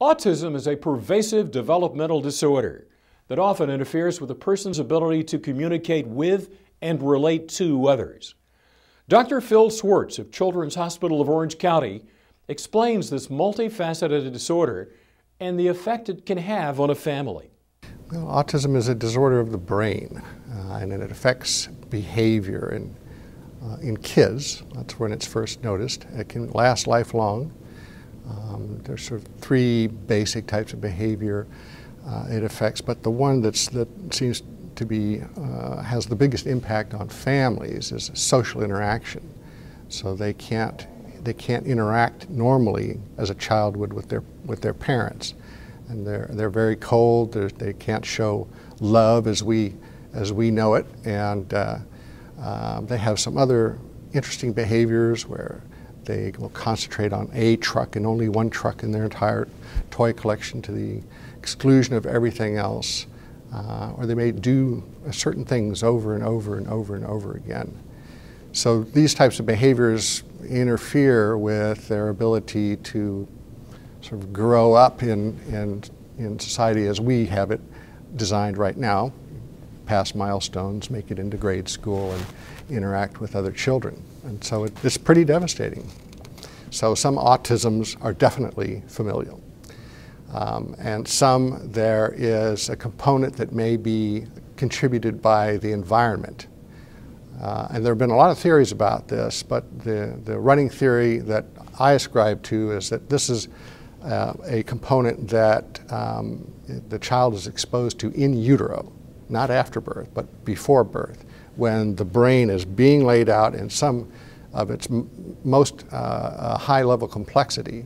Autism is a pervasive developmental disorder that often interferes with a person's ability to communicate with and relate to others. Dr. Phil Swartz of Children's Hospital of Orange County explains this multifaceted disorder and the effect it can have on a family. Well, autism is a disorder of the brain, and it affects behavior in kids. That's when it's first noticed. It can last lifelong. There's sort of three basic types of behavior it affects, but the one that seems to be has the biggest impact on families is social interaction. So they can't interact normally as a child would with their parents, and they're very cold. They can't show love as we know it, and they have some other interesting behaviors where they will concentrate on a truck and only one truck in their entire toy collection to the exclusion of everything else. Or they may do certain things over and over and over and over again. So these types of behaviors interfere with their ability to sort of grow up in society as we have it designed right now, pass milestones, make it into grade school, and interact with other children. And so it's pretty devastating. So some autisms are definitely familial. And some there is a component that may be contributed by the environment. And there have been a lot of theories about this, but the running theory that I ascribe to is that this is a component that the child is exposed to in utero, not after birth, but before birth, when the brain is being laid out in some of its most high-level complexity.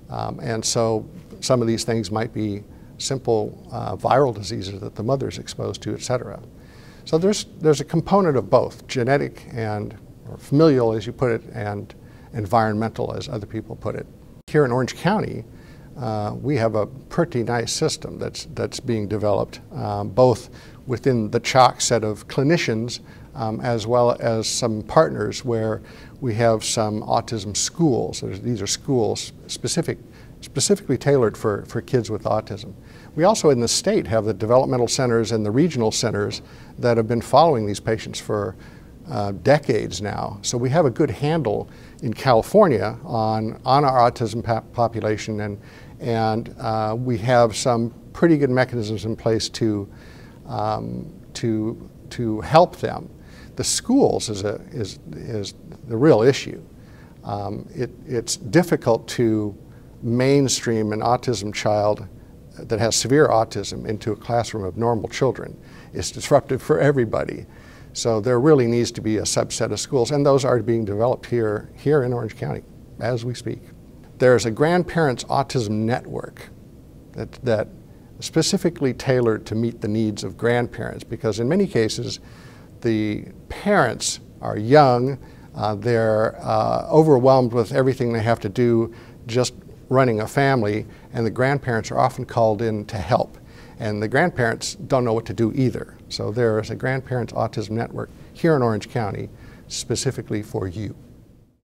And so some of these things might be simple viral diseases that the mother is exposed to, et cetera. So there's a component of both, genetic or familial, as you put it, and environmental, as other people put it. Here in Orange County, we have a pretty nice system that's being developed, both within the CHOC set of clinicians, as well as some partners where we have some autism schools. These are schools specifically tailored for kids with autism. We also in the state have the developmental centers and the regional centers that have been following these patients for decades now. So we have a good handle in California on our autism population, and we have some pretty good mechanisms in place to help them. The schools is the real issue. It's difficult to mainstream an autism child that has severe autism into a classroom of normal children. It's disruptive for everybody. So there really needs to be a subset of schools, and those are being developed here in Orange County as we speak. There's a grandparents autism network that specifically tailored to meet the needs of grandparents, because in many cases the parents are young, they're overwhelmed with everything they have to do just running a family, and the grandparents are often called in to help. And the grandparents don't know what to do either. So there is a grandparents autism network here in Orange County specifically for you.